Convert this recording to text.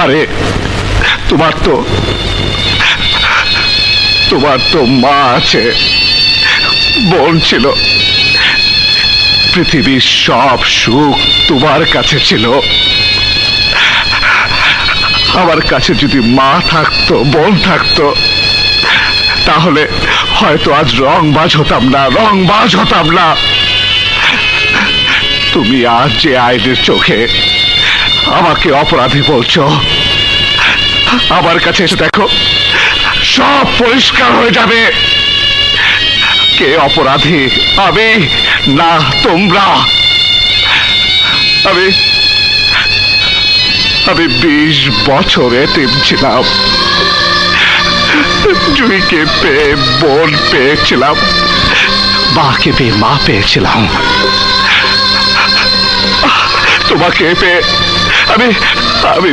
আরে তোমার তো তোমার তো মা আছে, বোন ছিল, পৃথিবীর সব সুখ তোমার কাছে ছিল। আমার কাছে যদি মা থাকতো, বোন থাকতো, তাহলে হয়তো আজ রংবাজ হতাম না, রংবাজ হতাম না। তুমি আজ যে আইনের চোখে আমাকে অপরাধী বলছো, আমার কাছে এসে দেখো, সব পরিষ্কার হয়ে যাবে। কে অপরাধী, আমি না তোমরা? আমি আমি 20 বছর এতিম ছিলাম। জুইকে পেয়ে বোন পেয়েছিলাম, মাকে পেয়ে মা পেয়েছিলাম, তোমাকে পেয়ে আমি আমি